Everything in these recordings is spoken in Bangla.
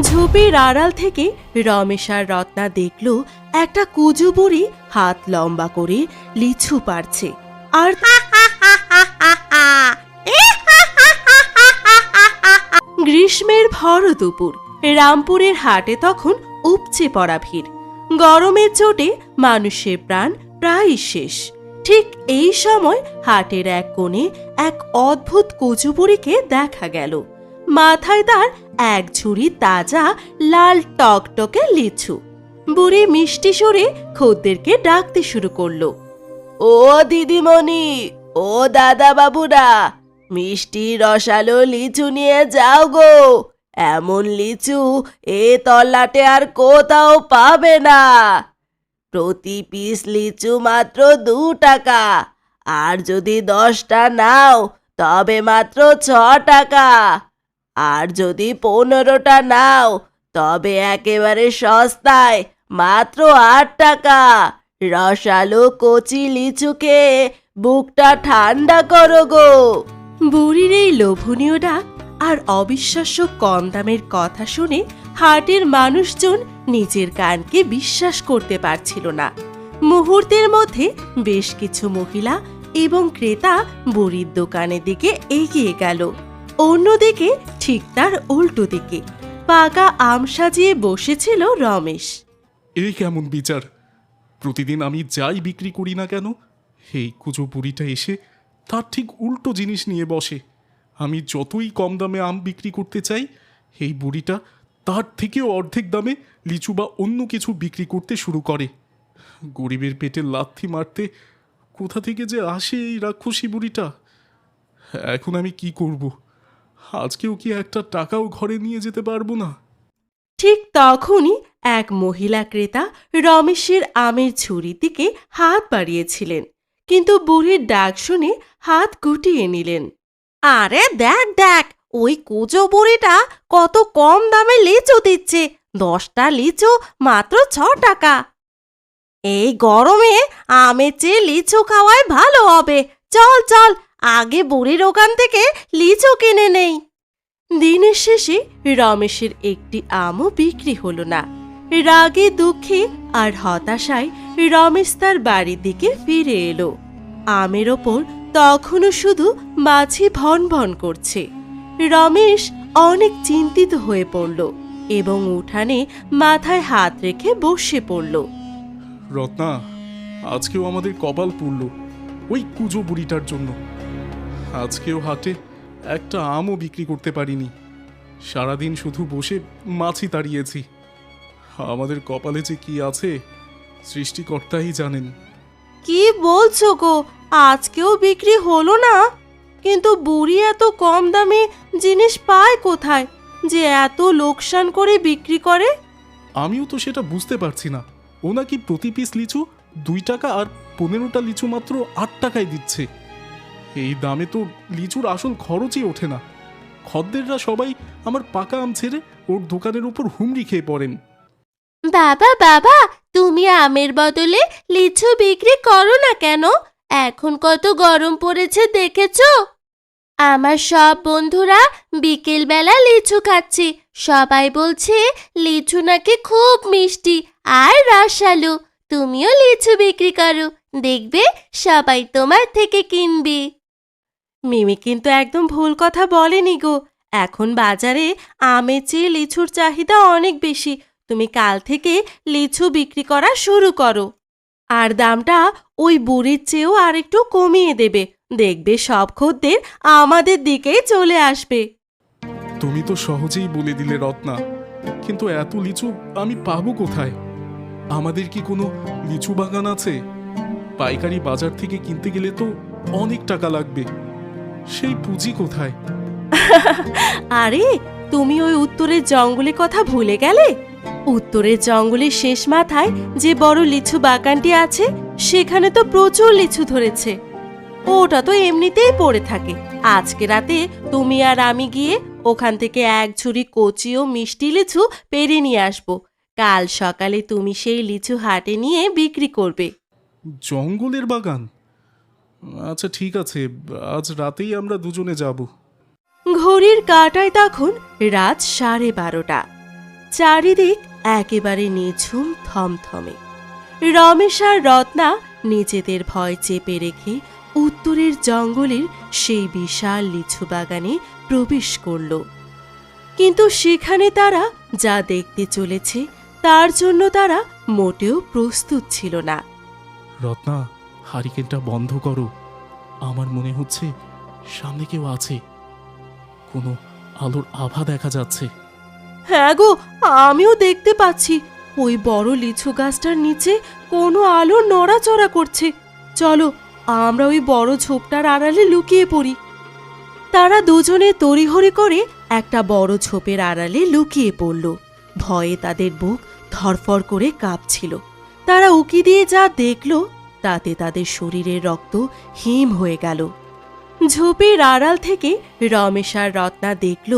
ঝোপের আড়াল থেকে রমেশ আর রত্না দেখল একটা কুজো বুড়ি হাত লম্বা করে লিচু পাড়ছে। আর গ্রীষ্মের ভর দুপুর, রামপুরের হাটে তখন উপচে পড়া ভিড়। গরমের চোটে মানুষের প্রাণ প্রায় শেষ। ঠিক এই সময় হাটের এক কোণে এক অদ্ভুত কুজো বুড়িকে দেখা গেল। মাথায় তার এক ঝুড়ি তাজা লাল টকটকে লিচু। বুড়ি মিষ্টি সুরে খদ্দেরকে ডাকতে শুরু করলো। ও দিদিমণি, ও দাদা বাবুরা, মিষ্টি রসালো লিচু নিয়ে যাও গো। এমন লিচু এ তল্লাটে আর কোথাও পাবে না। প্রতি পিস লিচু মাত্র 2 টাকা, আর যদি 10টা নাও তবে মাত্র 6 টাকা, আর যদি 15টা নাও তবে একেবারে সস্তায় মাত্র 8 টাকা। রসালো কচি লিচু খেয়ে বুকটা ঠান্ডা করো গো। বুড়ির এই লোভনীয় ডাক আর অবিশ্বাস্য কম দামের কথা শুনে হাটের মানুষজন নিজের কানকে বিশ্বাস করতে পারছিল না। মুহূর্তের মধ্যে বেশ কিছু মহিলা এবং ক্রেতা বুড়ির দোকানের দিকে এগিয়ে গেল। অন্যদিকে ঠিক তার উল্টো দিকে পাকা আম সাজিয়ে বসেছিল রমেশ। এই কেমন বিচার! প্রতিদিন আমি যাই বিক্রি করি না কেন, এই কুজো বুড়িটা এসে তার ঠিক উল্টো জিনিস নিয়ে বসে। আমি যতই কম দামে আম বিক্রি করতে চাই, এই বুড়িটা তার থেকেও অর্ধেক দামে লিচু বা অন্য কিছু বিক্রি করতে শুরু করে। গরিবের পেটে লাথি মারতে কোথা থেকে যে আসে এই রাক্ষসী বুড়িটা! এখন আমি কি করব? আজকেও কি একটা টাকাও ঘরে নিয়ে যেতে পারবো না? ঠিক তখনই এক মহিলা ক্রেতা রমেশের আমের ঝুড়ির দিকে হাত বাড়িয়েছিলেন, কিন্তু বুড়ির ডাক শুনে হাত গুটিয়ে নিলেন। আরে দেখ দেখ, ওই কুজো বুড়িটা কত কম দামে লিচু দিচ্ছে। 10টা লিচু মাত্র 6 টাকা। এই গরমে আমের চেয়ে লিচু খাওয়াই ভালো হবে। চল চল, আগে বুড়ির ওখান থেকে লিচু কিনে নেই। দিনের শেষে রমেশের একটি আমও বিক্রি হলো না। রাগে দুঃখে আর হতাশায় রমেশ তার বাড়ির দিকে ফিরে এলো। আমের ওপর তখনও শুধু মাছি ভন ভন করছে। রমেশ অনেক চিন্তিত হয়ে পড়ল এবং উঠানে মাথায় হাত রেখে বসে পড়ল। রত্না, আজকেও আমাদের কপাল পুড়ল ওই কুজো বুড়িটার জন্য। আজকেও হাটে একটা আমও বিক্রি করতে পারিনি। সারাদিন শুধু বসে মাছি তাড়িয়েছি। আমাদের কপালে যে কি আছে সৃষ্টিকর্তাই জানেন। কি বলছো গো, আজকেও বিক্রি হলো না? কিন্তু বুড়ি এত কম দামে জিনিস পায় কোথায় যে এত লোকসান করে বিক্রি করে? আমিও তো সেটা বুঝতে পারছি না। ও নাকি প্রতি পিস লিচু 2 টাকা আর 15টা লিচু মাত্র 8 টাকায় দিচ্ছে। এই দামে তো লিচুর আসল খরচই ওঠে না। খদ্দেররা সবাই আমার পাকা আম ছেড়ে ওর দোকানের উপর হুমড়ি খেয়ে পড়েন। বাবা বাবা, তুমি আমের বদলে লিচু বিক্রি করো না কেন? এখন কত গরম পড়েছে দেখেছো? আমার সব বন্ধুরা বিকেলবেলা লিচু খাচ্ছে। সবাই বলছে লিচু নাকি খুব মিষ্টি আর রসালো। তুমিও লিচু বিক্রি করো, দেখবে সবাই তোমার থেকে কিনবে। মিমি কিন্তু একদম ভুল কথা বলেনি গো। এখন বাজারে আমের চেয়ে লিচুর চাহিদা অনেক বেশি। তুমি কাল থেকে লিচু বিক্রি করা শুরু করো, আর দামটা ওই বুড়ির চেয়েও আর একটু কমিয়ে দেবে। দেখবে সব খদ্দের আমাদের দিকেই চলে আসবে। তুমি তো সহজেই বলে দিলে রত্না, কিন্তু এত লিচু আমি পাবো কোথায়? আমাদের কি কোনো লিচু বাগান আছে? পাইকারি বাজার থেকে কিনতে গেলে তো অনেক টাকা লাগবে। সেই পুঁজি কোথায়? আরে, তুমি ওই উত্তরের জঙ্গলের কথা ভুলে গেলে? উত্তরের জঙ্গলের শেষ মাথায় যে বড় লিচু বাগানটি আছে, সেখানে তো প্রচুর লিচু ধরেছে। ওটা তো এমনিতেই পড়ে থাকে। আজকে রাতে তুমি আর আমি গিয়ে ওখান থেকে এক ঝুড়ি কচি ও মিষ্টি লিচু পেরে নিয়ে আসবো। কাল সকালে তুমি সেই লিচু হাটে নিয়ে বিক্রি করবে। জঙ্গলের বাগান? আচ্ছা ঠিক আছে, আজ রাতেই আমরা দুজনে যাব। ঘড়ির কাঁটায় তখন রাত 12:30। চারিদিক একেবারে নিঝুম থমথমে। রমেশ আর রত্না নিজেদের ভয় চেপে রেখে উত্তরের জঙ্গলের সেই বিশাল লিচু বাগানে প্রবেশ করল। কিন্তু সেখানে তারা যা দেখতে চলেছে তার জন্য তারা মোটেও প্রস্তুত ছিল না। রত্না, হারিকেনটা বন্ধ করো। আমার মনে হচ্ছে সামনে কেউ আছে, কোনো আলোর আভা দেখা যাচ্ছে। হ্যাঁ গো, আমিও দেখতে পাচ্ছি ওই বড় লিচু গাছটার নিচে কোনো আলো নড়াচড়া করছে। চলো আমরা ওই বড় ঝোপটার আড়ালে লুকিয়ে পড়ি। তারা দুজনে তড়িঘড়ি করে একটা বড় ঝোপের আড়ালে লুকিয়ে পড়ল। ভয়ে তাদের বুক ধরফর করে কাঁপছিল। তারা উকি দিয়ে যা দেখল তাতে তাদের শরীরের রক্ত হিম হয়ে গেল। ঝোপের আড়াল থেকে রমেশ আর রত্না দেখল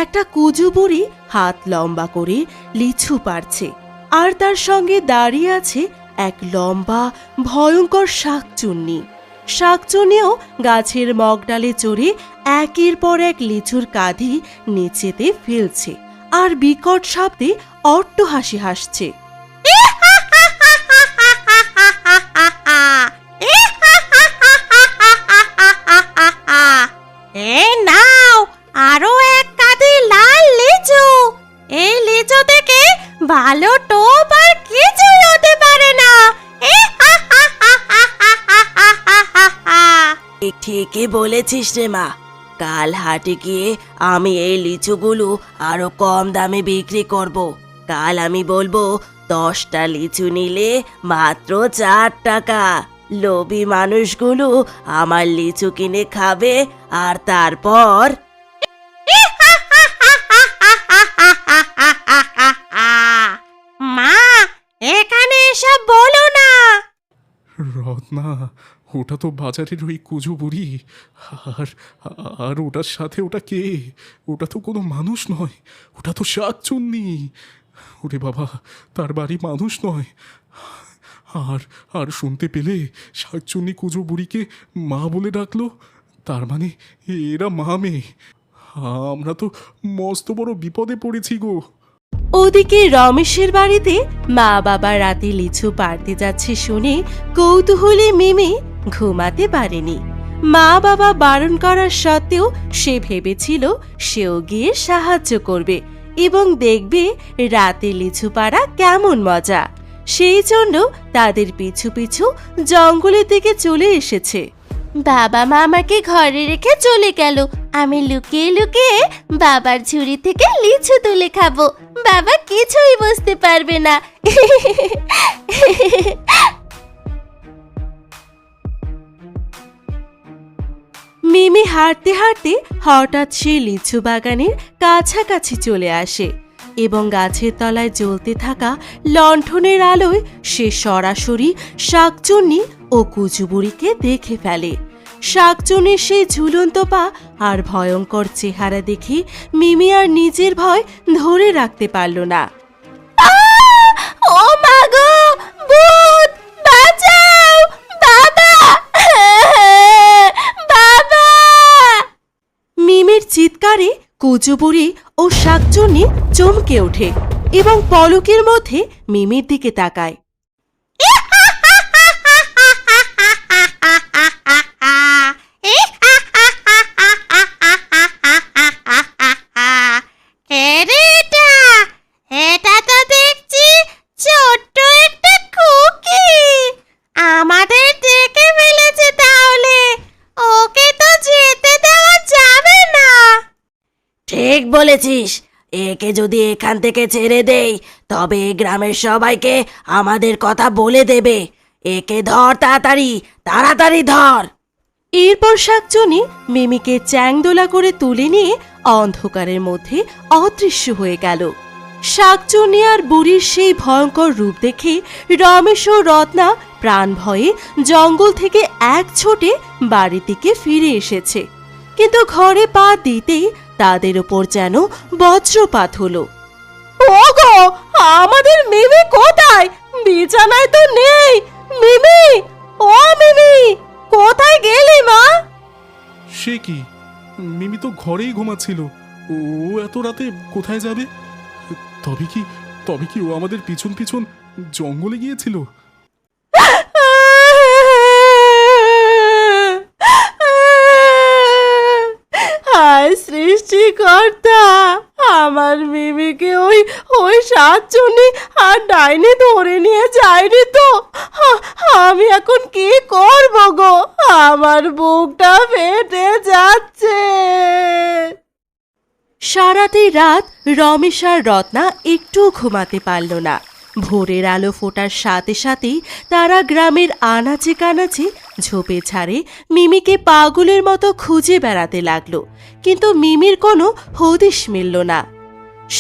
একটা কুজু বুড়ি হাত লম্বা করে লিচু পাড়ছে, আর তার সঙ্গে দাঁড়িয়ে আছে এক লম্বা ভয়ঙ্কর শাকচুন্নি। শাকচুন্নিও গাছের মগডালে চড়ে একের পর এক লিচুর কাঁধি নিচেতে ফেলছে আর বিকট শব্দে অট্টহাসি হাসছে। নাও আরো এক কাঁদি লাল লিচু। এই লিচু থেকে ভালো টোপ আর কিছুই হতে পারে না। ঠিকই বলেছিস রে মা। কাল হাটে গিয়ে আমি এই লিচুগুলো আরো কম দামে বিক্রি করব। কাল আমি বলবো 10টা লিচু নিলে মাত্র 4 টাকা। লোভী মানুষগুলো আমার লিচু কিনে খাবে আর তারপর মা, এখানে এসব বলো না। রত্না, ওটা তো বাজারের ওই কুজো বুড়ি। আর আর ওটার সাথে ওটা কে? ওটা তো কোনো মানুষ নয়, ওটা তো শাকচুন্নি। ওরে বাবা, তার বাড়ি মানুষ নয়। আর আর শুনতে পেলে শাকচুন্নি কুজো বুড়িকে মা বলে ডাকলো। তার মানে এরা মা মেয়ে। আমরা তো মস্ত বড় বিপদে পড়েছি গো। ওদিকে রমেশের বাড়িতে মা বাবা রাতে লিচু পাড়তে যাচ্ছে শুনে কৌতূহলী মিমি ঘুমাতে পারেনি। মা বাবা বারণ করার সত্ত্বেও সে ভেবেছিল সেও গিয়ে সাহায্য করবে এবং দেখবে রাতে লিচু পাড়া কেমন মজা। সেই জন্য তাদের পিছু পিছু জঙ্গলের দিকে চলে এসেছে। বাবা মা আমাকে ঘরে রেখে চলে গেল। আমি লুকিয়ে লুকিয়ে বাবার ঝুড়ি থেকে লিচু তুলে খাবো। বাবা কিছুই বুঝতে পারবে না। মিমি হাঁটতে হাঁটতে হঠাৎ সে লিচু বাগানের কাছাকাছি চলে আসে এবং গাছের তলায় জ্বলতে থাকা লণ্ঠনের আলোয় সে সরাসরি শাকচুন্নি ও কুচুবুড়িকে দেখে ফেলে। শাকচুন্নির সেই ঝুলন্ত পা আর ভয়ঙ্কর চেহারা দেখে মিমি আর নিজের ভয় ধরে রাখতে পারল না। ও মা গো, ভূত, বাঁচাও বাবা, বাবা। মিমির চিৎকারে কুচুবুড়ি ও শাকচুন্নি চমকে ওঠে এবং পলকের মধ্যে মিমির দিকে তাকায়। এটা তো দেখছি ছোট্ট একটা খুকি। আমাদের দেখে ফেলেছে তাহলে। ওকে তো যেতে দেওয়া যাবে না। ঠিক বলেছিস। একে যদি এখান থেকে ছেড়ে দেই তবে এই গ্রামের সবাইকে আমাদের কথা বলে দেবে। একে ধর, তাড়াতাড়ি তাড়াতাড়ি ধর। এরপর শাকচুন্নি মিমিকে চ্যাংদোলা করে তুলে নিয়ে অন্ধকারের মধ্যে অদৃশ্য হয়ে গেল। শাকচুন্নি আর বুড়ির সেই ভয়ঙ্কর রূপ দেখে রমেশ ও রত্না প্রাণ ভয়ে জঙ্গল থেকে এক ছোটে বাড়ির দিকে ফিরে এসেছে। কিন্তু ঘরে পা দিতেই তাদের উপর যেন বজ্রপাত হলো। ওগো, আমাদের মিমি কোথায়? বিছানায় তো নেই। মিমি, ও মিমি, কোথায় গেলি মা? সে কি, মিমি তো ঘরেই ঘুমাচ্ছিল। ও এত রাতে কোথায় যাবে? তবে কি ও আমাদের পিছন পিছন জঙ্গলে গিয়েছিল? হায় সৃষ্টিকর্তা, আমার মিমিকে ওই ওই সাতচুন্নি আর ডাইনি ধরে নিয়ে যায়নি তো? আমি এখন কি করব গো? আমার বুকটা ফেটে যাচ্ছে। সারাটি রাত রমেশ আর রত্না একটু ঘুমাতে পারল না। ভোরের আলো ফোটার সাথে সাথেই তারা গ্রামের আনাচে কানাচে ঝোপে ছাড়ে মিমিকে পাগলের মতো খুঁজে বেড়াতে লাগলো, কিন্তু মিমির কোনো হদিশ মিলল না।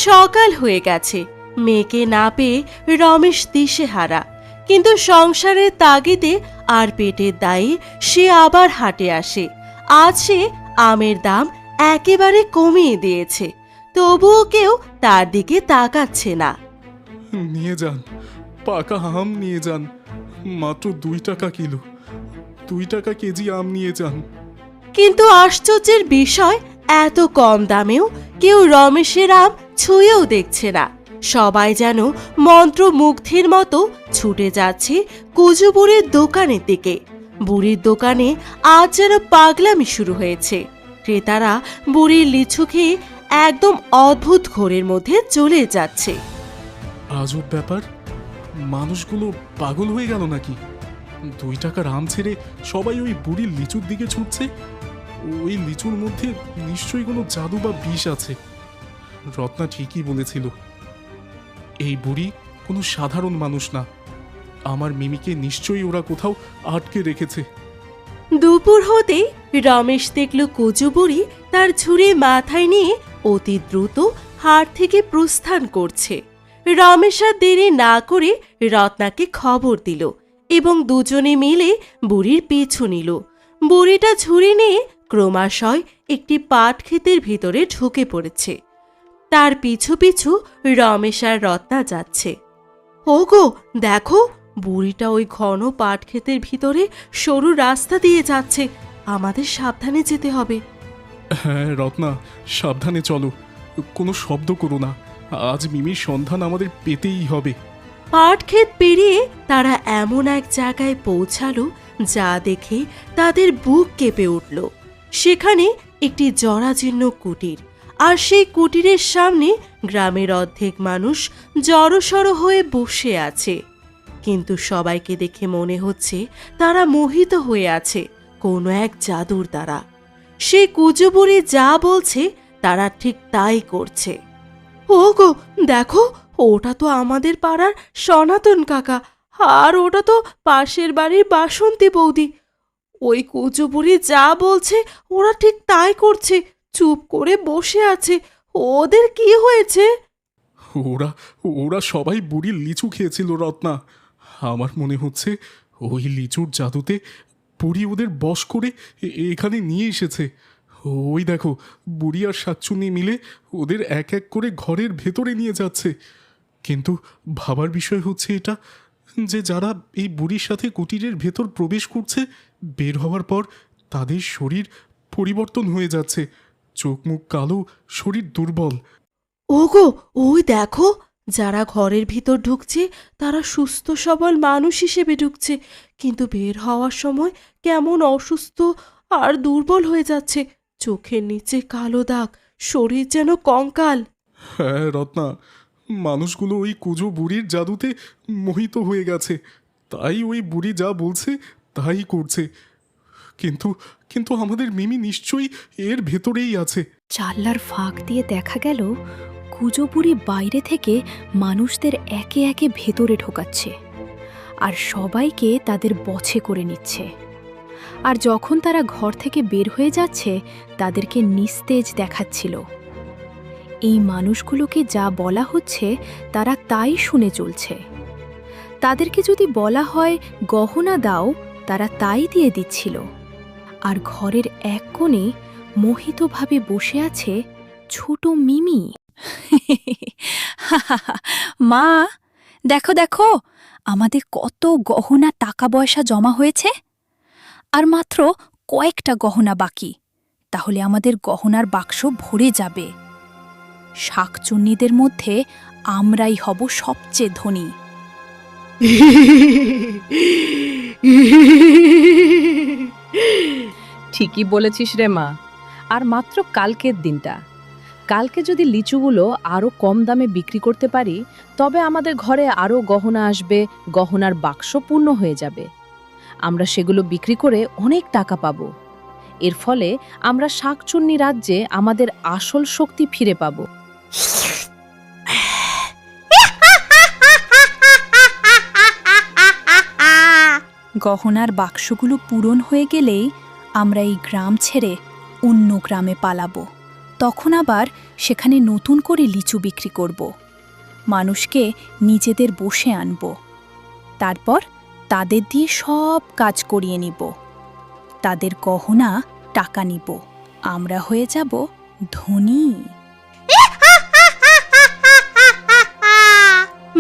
সকাল হয়ে গেছে, মেয়েকে না পেয়ে রমেশ দিশেহারা, কিন্তু সংসারের তাগিদে আর পেটের দায়ে সে আবার হাটে আসে। আজ সে আমের দাম একেবারে কমিয়ে দিয়েছে, তবুও কেউ তার দিকে তাকাচ্ছে না। নিয়ে যান, পাকা আম নিয়ে যান, মাত্র 2 টাকা কিলো, 2 টাকা কেজি আম নিয়ে যান। কিন্তু আশ্চর্যের বিষয়, এত কম দামেও কেউ রমেশের আম ছুঁয়েও দেখছে না। সবাই যেন মন্ত্রমুগ্ধের মতো ছুটে যাচ্ছে কুজু বুড়ির দোকানের দিকে। বুড়ির দোকানে আজ যেন পাগলামি শুরু হয়েছে। ক্রেতারা বুড়ির লিচু খেয়ে একদম অদ্ভুত ঘোরের মধ্যে চলে যাচ্ছে। আজব ব্যাপার, মানুষগুলো পাগল হয়ে গেল নাকি? 2 টাকার আম ছেড়ে সবাই ওই বুড়ির লিচুর দিকে ছুটছে। ওই লিচুর মধ্যে নিশ্চয়ই কোনো জাদু বা বিষ আছে। রত্না ঠিকই বলেছিল, এই বুড়ি কোনো সাধারণ মানুষ না। আমার মিমিকে নিশ্চয়ই ওরা কোথাও আটকে রেখেছে। দুপুর হতেই রমেশ দেখল কুজু বুড়ি তার ঝুড়ি মাথায় নিয়ে অতি দ্রুত হাট থেকে প্রস্থান করছে। রমেশ আর দেরি না করে রত্নাকে খবর দিল এবং দুজনে মিলে বুড়ির পিছু নিল। বুড়িটা ঝুড়ি নিয়ে ক্রমাশয় একটি পাট ক্ষেতের ভিতরে ঢুকে পড়েছে। তার পিছু পিছু রমেশ আর রত্না যাচ্ছে। ওগো দেখো, বুড়িটা ওই ঘন পাট ক্ষেতের ভিতরে সরু রাস্তা দিয়ে যাচ্ছে। আমাদের সাবধানে যেতে হবে। হ্যাঁ রত্না, সাবধানে চলো, কোনো শব্দ করো না। আজ মিমির সন্ধান আমাদের পেতেই হবে। পাট ক্ষেত পেরিয়ে তারা এমন এক জায়গায় পৌঁছালো যা দেখে তাদের বুক কেঁপে উঠল। সেখানে একটি জরাজীর্ণ কুটির, আর সেই কুটিরের সামনে গ্রামের অর্ধেক মানুষ জড়সড় হয়ে বসে আছে। কিন্তু সবাইকে দেখে মনে হচ্ছে তারা মোহিত হয়ে আছে কোনো এক জাদুর দ্বারা। সেই কুজু বুড়ি যা বলছে তারা ঠিক তাই করছে। ওগো দেখো, ওটা তো আমাদের পাড়ার সনাতন কাকা, আর ওটা তো পাশের বাড়ির বাসন্তী বৌদি। ওই কুজু বুড়ি যা বলছে ওরা ঠিক তাই করছে, চুপ করে বসে আছে। ওদের কি হয়েছে? ওরা ওরা সবাই বুড়ির লিচু খেয়েছিল রত্না। আমার মনে হচ্ছে ওই লিচুর জাদুতে বুড়ি ওদের বশ করে এখানে নিয়ে এসেছে। ওই দেখো, বুড়ি আর শাকচুন্নি মিলে ওদের এক এক করে ঘরের ভেতরে নিয়ে যাচ্ছে। কিন্তু ভাবার বিষয় হচ্ছে এটা যে যারা এই বুড়ির সাথে কুটিরের ভেতর প্রবেশ করছে, বের হওয়ার পর তাদের শরীর পরিবর্তন হয়ে যাচ্ছে। চোখ মুখ কালো, শরীর দুর্বল। ওগো ওই দেখো, যারা ঘরের ভিতর ঢুকছে তারা সুস্থ সবল মানুষ হিসেবে ঢুকছে, কিন্তু বের হওয়ার সময় কেমন অসুস্থ আর দুর্বল হয়ে যাচ্ছে। চোখের নিচে কালো দাগ, শরীর যেন কঙ্কাল। হ্যাঁ রত্না, মানুষগুলো ওই কুজো বুড়ির জাদুতে মোহিত হয়ে গেছে, তাই ওই বুড়ি যা বলছে তাই করছে। কিন্তু কিন্তু আমাদের মিমি নিশ্চয়ই এর ভেতরেই আছে। জানলার ফাঁক দিয়ে দেখা গেল কুজো বুড়ি বাইরে থেকে মানুষদের একে একে ভেতরে ঢোকাচ্ছে আর সবাইকে তাদের বছে করে নিচ্ছে। আর যখন তারা ঘর থেকে বের হয়ে যাচ্ছে তাদেরকে নিস্তেজ দেখাচ্ছিল। এই মানুষগুলোকে যা বলা হচ্ছে তারা তাই শুনে চলছে। তাদেরকে যদি বলা হয় গহনা দাও, তারা তাই দিয়ে দিচ্ছিল। আর ঘরের এক কোণে মোহিতভাবে বসে আছে ছোট মিমি। মা, দেখো দেখো, আমাদের কত গহনা টাকা পয়সা জমা হয়েছে। আর মাত্র কয়েকটা গহনা বাকি, তাহলে আমাদের গহনার বাক্স ভরে যাবে। শাকচুন্নিদের মধ্যে আমরাই হব সবচেয়ে ধনী। ঠিকই বলেছিস রে মা। আর মাত্র কালকের দিনটা, কালকে যদি লিচুগুলো আরও কম দামে বিক্রি করতে পারি, তবে আমাদের ঘরে আরও গহনা আসবে, গহনার বাক্স পূর্ণ হয়ে যাবে। আমরা সেগুলো বিক্রি করে অনেক টাকা পাবো। এর ফলে আমরা শাকচুন্নি রাজ্যে আমাদের আসল শক্তি ফিরে পাবো। গহনার বাক্সগুলো পূরণ হয়ে গেলেই আমরা এই গ্রাম ছেড়ে অন্য গ্রামে পালাবো। তখন আবার সেখানে নতুন করে লিচু বিক্রি করব, মানুষকে নিজেদের বসে আনব, তারপর তাদের দিয়ে সব কাজ করিয়ে নিব, তাদের গহনা টাকা নিব, আমরা হয়ে যাব ধনী।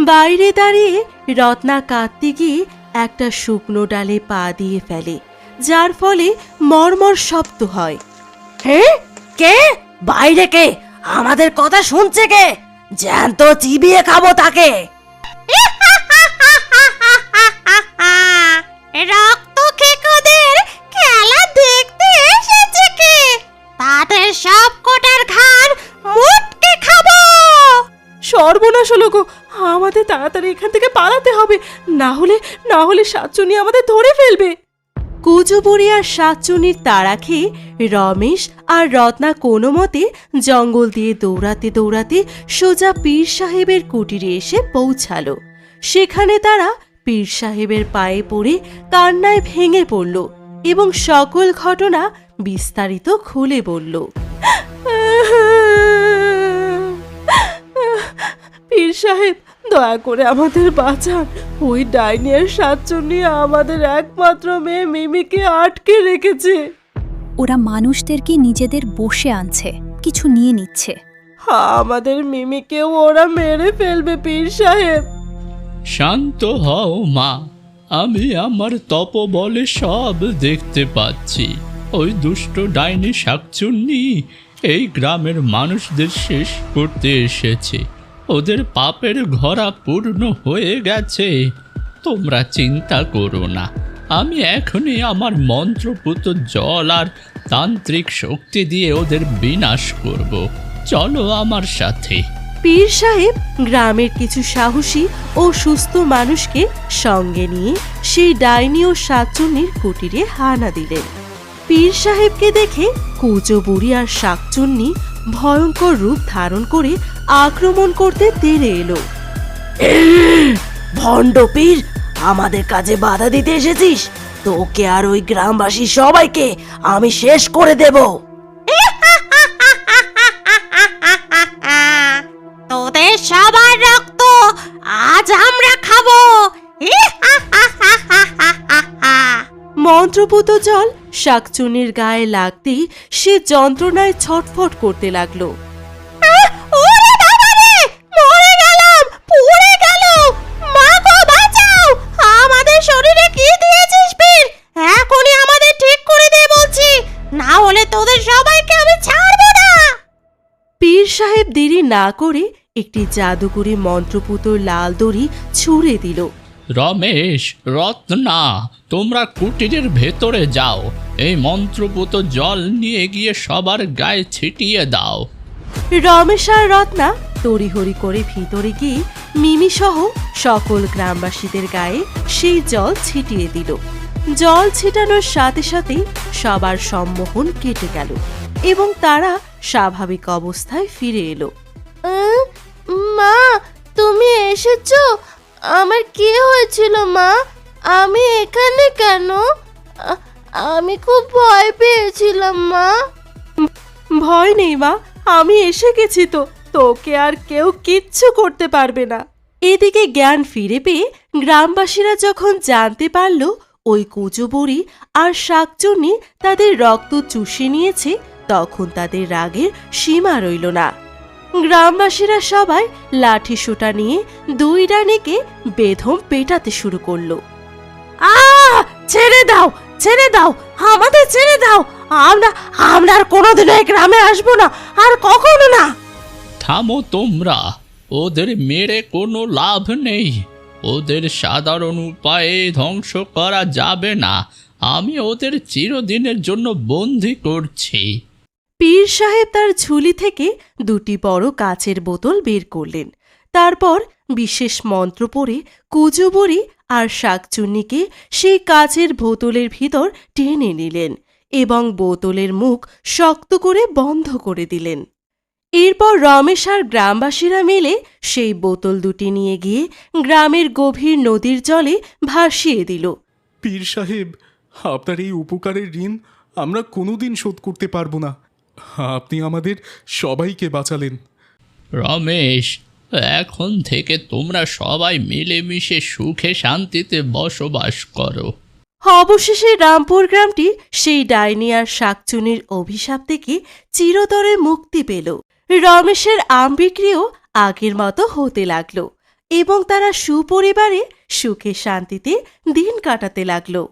বাইরে দাঁড়িয়ে রত্না কাঁদতে গিয়ে একটা শুকনো ডালে পা দিয়ে ফেলে, যার ফলে মর্মর শব্দ হয়। হ্যাঁ, কে বাইরে? কে আমাদের কথা শুনছে? কে জ্যান্ত চিবিয়ে খাবো তাকে। রক্ত খেকোদের খেলা দেখতে এসেছে কে? তাদের সব কোটার ঘাড় মুটকে খাবো। সর্বনাশ হলো গো, আমাদের তাড়াতাড়ি এখান থেকে পালাতে হবে, না হলে শাকচুনি আমাদের ধরে ফেলবে। কুজো বুড়ি আর শাকচুনির তাড়া খেয়ে রমেশ আর রত্না কোনো মতে জঙ্গল দিয়ে দৌড়াতে দৌড়াতে সোজা পীর সাহেবের কুটিরে এসে পৌঁছালো। সেখানে তারা পীর সাহেবের পায়ে পড়ে কান্নায় ভেঙে পড়ল এবং সকল ঘটনা বিস্তারিত খুলে বলল। পীর সাহেব, দয়া করে আমাদের বাঁচান। ওই ডাইনি আর শাকচুন্নি আমাদের একমাত্র মেয়ে মিমিকে আটকে রেখেছে। ওরা মানুষদেরকে নিজেদের বসে আনছে, কিছু নিয়ে নিচ্ছে। আমাদের মিমিকেও ওরা মেরে ফেলবে পীর সাহেব। শান্ত হও মা, আমি আমার তপবলে সব দেখতে পাচ্ছি। ওই দুষ্ট ডাইনি শাকচুন্নি এই গ্রামের মানুষদের শেষ করতে এসেছে। ওদের পাপের ঘরা পূর্ণ হয়ে গেছে। তোমরা চিন্তা করো না, আমি এখনই আমার মন্ত্রপুত জল আর তান্ত্রিক শক্তি দিয়ে ওদের বিনাশ করব। চলো আমার সাথে। পীর সাহেব গ্রামের কিছু সাহসী ও সুস্থ মানুষকে সঙ্গে নিয়ে সেই ডাইনি ও শাকচুন্নির কুটিরে হানা দিলেন। পীর সাহেবকে দেখে কুজো বুড়ি আর শাকচুন্নি ভয়ঙ্কর রূপ ধারণ করে আক্রমণ করতে তেড়ে এলো। ভণ্ড পীর, আমাদের কাজে বাধা দিতে এসেছিস? তোকে আর ওই গ্রামবাসী সবাইকে আমি শেষ করে দেব। তোদের সবার রক্ত আজ আমরা খাবো। মন্ত্রপুত জল শাকচুন্নির গায়ে লাগতেই সে যন্ত্রণায় ছটফট করতে লাগলো। ওরে বাবা রে, মরে গেলাম, পুড়ে গেল। মা গো বাঁচাও, আমাদের শরীরে কি দিয়েছিস পীর? এখনই আমাদের ঠিক করে দে বলছি, না হলে তোদের সবাইকে আমি ছাড়বো না। পীর সাহেব দেরি না করে একটি জাদুকরি মন্ত্রপুত লাল দড়ি ছুঁড়ে দিল। রমেশ, রত্না, তোমরা কুটিরের ভেতরে যাও। এই মন্ত্রপুত জল নিয়ে গিয়ে সবার গায়ে ছিটিয়ে দাও। রমেশ আর রত্না তড়িহড়ি করে ভিতরে গিয়ে মিমি সহ সকল গ্রামবাসীদের গায়ে সেই জল ছিটিয়ে দিল। জল ছিটানোর সাথে সাথে সবার সম্মোহন কেটে গেল এবং তারা স্বাভাবিক অবস্থায় ফিরে এলো। মা, তুমি এসেছো? আমার কি হয়েছিল মা? আমি এখানে কেন? আমি খুব ভয় পেয়েছিলাম মা। ভয় নেই মা, আমি এসে গেছি তো, তোকে আর কেউ কিচ্ছু করতে পারবে না। এদিকে জ্ঞান ফিরে পেয়ে গ্রামবাসীরা যখন জানতে পারল ওই কুজো বুড়ি আর শাকচুন্নি তাদের রক্ত চুষে নিয়েছে, তখন তাদের রাগের সীমা রইল না। গ্রামবাসীরা সবাই লাঠি সোঁটা নিয়ে দুই ডাইনিকে বেধম পেটাতে শুরু করলো। ছেড়ে দাও, ছেড়ে দাও, আমাদের ছেড়ে দাও। আমরা আর কোনোদিন এই গ্রামে আসবো না, আর কখনো না। থামো তোমরা, ওদের মেরে কোনো লাভ নেই। ওদের সাধারণ উপায়ে ধ্বংস করা যাবে না। আমি ওদের চিরদিনের জন্য বন্দি করছি। পীর সাহেব তার ঝুলি থেকে দুটি বড় কাচের বোতল বের করলেন। তারপর বিশেষ মন্ত্র পড়ে কুজো বুড়ি আর শাকচুন্নিকে সেই কাচের বোতলের ভিতর টেনে নিলেন এবং বোতলের মুখ শক্ত করে বন্ধ করে দিলেন। এরপর রমেশ আর গ্রামবাসীরা মিলে সেই বোতল দুটি নিয়ে গিয়ে গ্রামের গভীর নদীর জলে ভাসিয়ে দিল। পীর সাহেব, আপনার এই উপকারের ঋণ আমরা কোনোদিন শোধ করতে পারবো না। আপনি আমাদের সবাইকে বাঁচালেন। রমেশ, এখন থেকে তোমরা সবাই মিলেমিশে সুখে শান্তিতে বসবাস করো। অবশেষে রামপুর গ্রামটি সেই ডাইনি আর শাকচুনির অভিশাপ থেকে চিরতরে মুক্তি পেল। রমেশের আম বিক্রিও আগের মতো হতে লাগলো এবং তারা সুপরিবারে সুখে শান্তিতে দিন কাটাতে লাগলো।